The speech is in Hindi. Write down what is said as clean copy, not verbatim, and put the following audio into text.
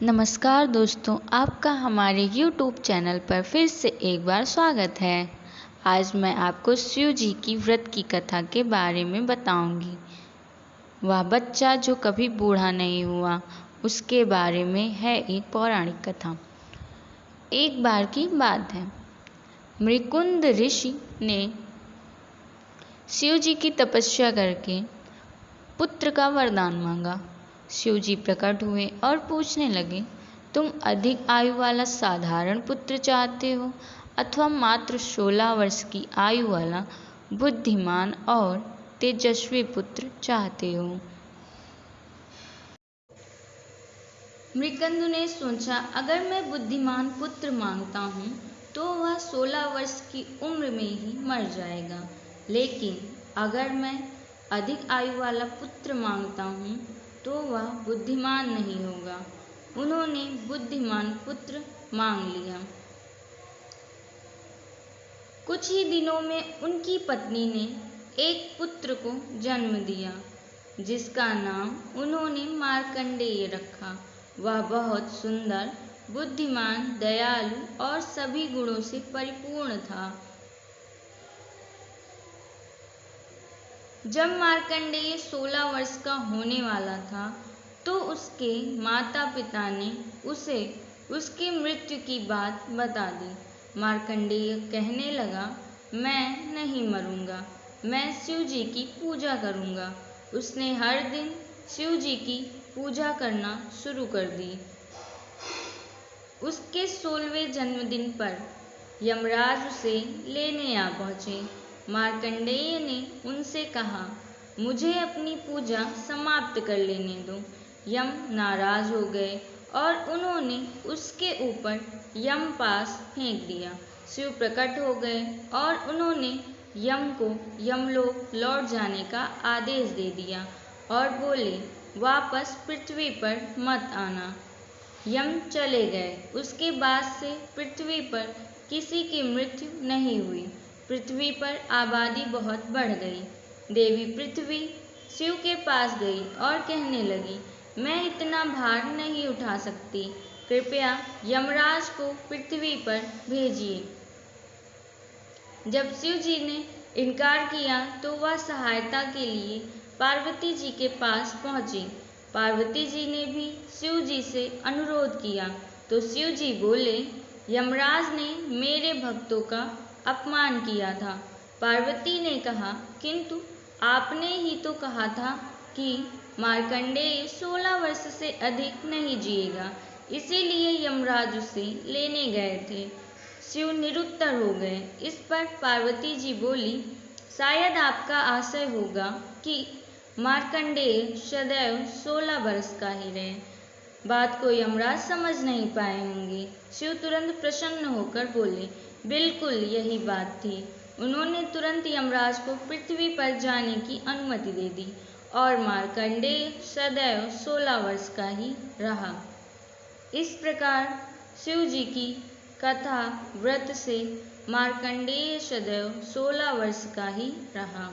नमस्कार दोस्तों, आपका हमारे YouTube चैनल पर फिर से एक बार स्वागत है। आज मैं आपको शिव जी की व्रत की कथा के बारे में बताऊंगी। वह बच्चा जो कभी बूढ़ा नहीं हुआ, उसके बारे में है एक पौराणिक कथा। एक बार की बात है, मृकुंद ऋषि ने शिव जी की तपस्या करके पुत्र का वरदान मांगा। शिव जी प्रकट हुए और पूछने लगे, तुम अधिक आयु वाला साधारण पुत्र चाहते हो अथवा मात्र 16 वर्ष की आयु वाला बुद्धिमान और तेजस्वी पुत्र चाहते हो। मृकंद ने सोचा, अगर मैं बुद्धिमान पुत्र मांगता हूँ तो वह 16 वर्ष की उम्र में ही मर जाएगा, लेकिन अगर मैं अधिक आयु वाला पुत्र मांगता हूँ तो वह बुद्धिमान नहीं होगा। उन्होंने बुद्धिमान पुत्र मांग लिया। कुछ ही दिनों में उनकी पत्नी ने एक पुत्र को जन्म दिया, जिसका नाम उन्होंने मार्कंडेय रखा। वह बहुत सुंदर, बुद्धिमान, दयालु और सभी गुणों से परिपूर्ण था। जब मार्कंडेय 16 वर्ष का होने वाला था तो उसके माता पिता ने उसे उसकी मृत्यु की बात बता दी। मार्कंडेय कहने लगा, मैं नहीं मरूंगा, मैं शिव जी की पूजा करूंगा। उसने हर दिन शिव जी की पूजा करना शुरू कर दी। उसके 16वें जन्मदिन पर यमराज उसे लेने आ पहुँचे। मार्कंडेय ने उनसे कहा, मुझे अपनी पूजा समाप्त कर लेने दो। यम नाराज हो गए और उन्होंने उसके ऊपर यमपाश फेंक दिया। शिव प्रकट हो गए और उन्होंने यम को यमलोक लौट जाने का आदेश दे दिया और बोले, वापस पृथ्वी पर मत आना। यम चले गए। उसके बाद से पृथ्वी पर किसी की मृत्यु नहीं हुई। पृथ्वी पर आबादी बहुत बढ़ गई। देवी पृथ्वी शिव के पास गई और कहने लगी, मैं इतना भार नहीं उठा सकती, कृपया यमराज को पृथ्वी पर भेजिए। जब शिव जी ने इनकार किया तो वह सहायता के लिए पार्वती जी के पास पहुंची। पार्वती जी ने भी शिव जी से अनुरोध किया तो शिव जी बोले, यमराज ने मेरे भक्तों का अपमान किया था। पार्वती ने कहा, किंतु आपने ही तो कहा था कि मार्कंडेय 16 वर्ष से अधिक नहीं जिएगा, इसीलिए यमराज उसे लेने गए थे। शिव निरुत्तर हो गए। इस पर पार्वती जी बोली, शायद आपका आशय होगा कि मार्कंडेय सदैव 16 वर्ष का ही रहे। बात को यमराज समझ नहीं पाए होंगे। शिव तुरंत प्रसन्न होकर बोले, बिल्कुल यही बात थी। उन्होंने तुरंत यमराज को पृथ्वी पर जाने की अनुमति दे दी और मार्कंडेय सदैव 16 वर्ष का ही रहा। इस प्रकार शिव जी की कथा व्रत से मार्कंडेय सदैव 16 वर्ष का ही रहा।